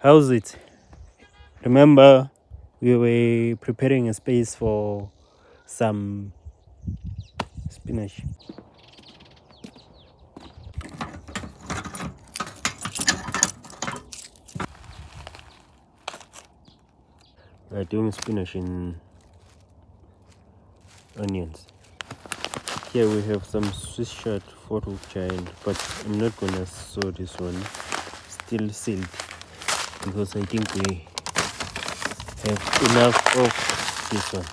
How's it? Remember, we were preparing a space for some spinach. We're doing spinach in onions. Here we have some Swiss chard photo giant, but I'm not gonna sow this one. Still sealed because I think we have enough of this one.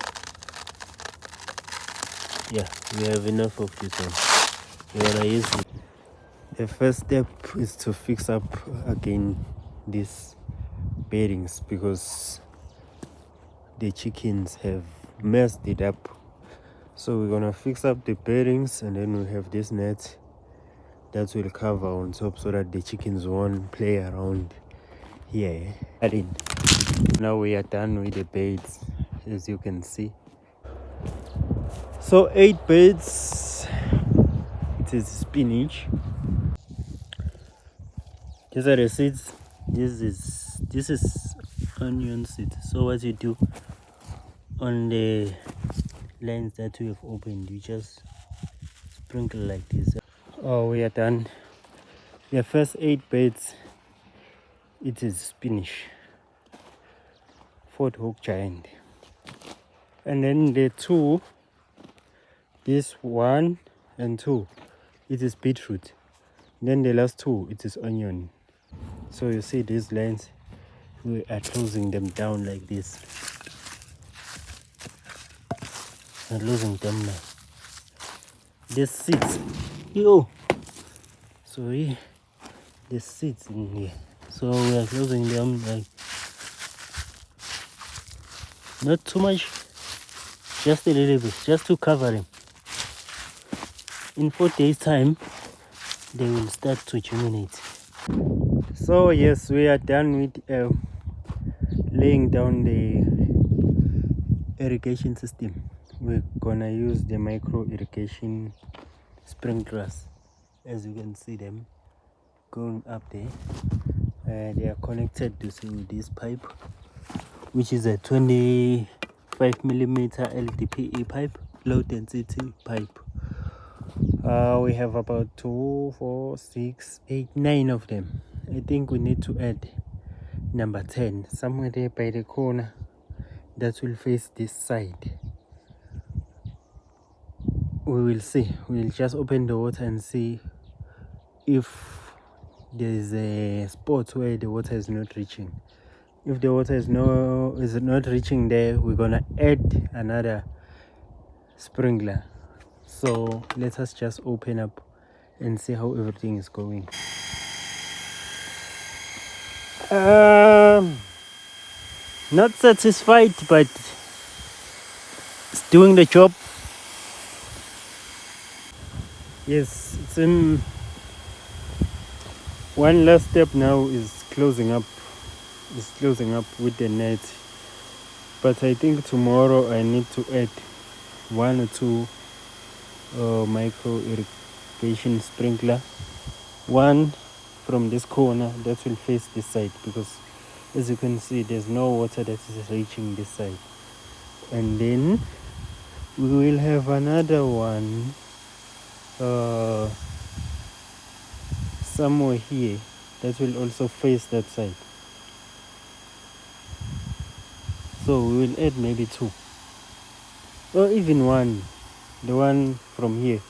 Yeah, we have enough of this one. We wanna use it. The first step is to fix up again these beddings because the chickens have messed it up. So we're gonna fix up the beddings, and then we have this net that will cover on top so that the chickens won't play around here. Now we are done with the beds, as you can see. So 8 beds. It is spinach. These are the seeds. This is onion seeds. So what you do on the lines that we have opened, you just sprinkle like this. Oh, we are done. The first 8 beds, it is spinach, Fort Hook Giant. And then the 2, this 1 and 2, it is beetroot. Then the last 2, it is onion. So you see these lines, we are closing them down like this. And losing them now. There's seeds. Sorry. There's seeds in here. So we are closing them like not too much, just a little bit, just to cover them. In 4 days time, they will start to germinate. So yes, we are done with laying down the irrigation system. We're gonna use the micro irrigation sprinklers, as you can see them going up there. They are connected to this pipe, which is a 25 millimeter LDPE pipe, low density pipe. We have about 2, 4, 6, 8, 9 of them. I think we need to add number 10 somewhere there by the corner that will face this side. We will see. We'll just open the water and see if there's a spot where the water is not reaching. If the water is not reaching there, we're gonna add another sprinkler. So let us just open up and see how everything is going. Not satisfied, but it's doing the job. Yes, it's in one last step now is closing up with the net, but I think tomorrow I need to add 1 or 2 micro irrigation sprinkler, one from this corner that will face this side, because as you can see there's no water that is reaching this side, and then we will have another one somewhere here that will also face that side. So we will add maybe 2 or even 1, the one from here,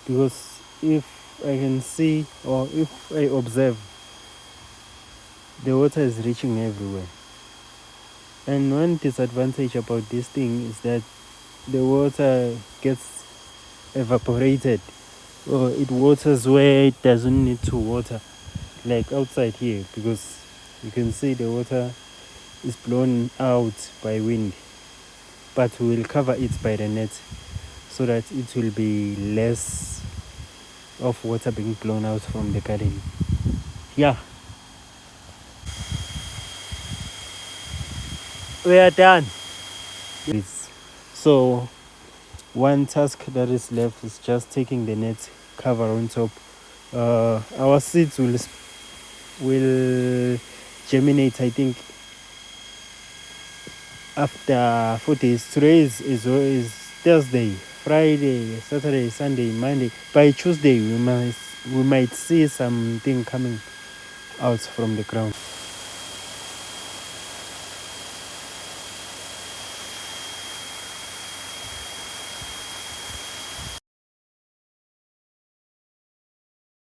because if I can see, or if I observe, the water is reaching everywhere. And one disadvantage about this thing is that the water gets evaporated, or it waters where it doesn't need to water, like outside here, because you can see the water is blown out by wind. But we will cover it by the net so that it will be less of water being blown out from the garden. Yeah, we are done. So one task that is left is just taking the net cover on top. Our seeds will germinate, I think, after 4 days. Today is Thursday, Friday, Saturday, Sunday, Monday. By Tuesday we might see something coming out from the ground.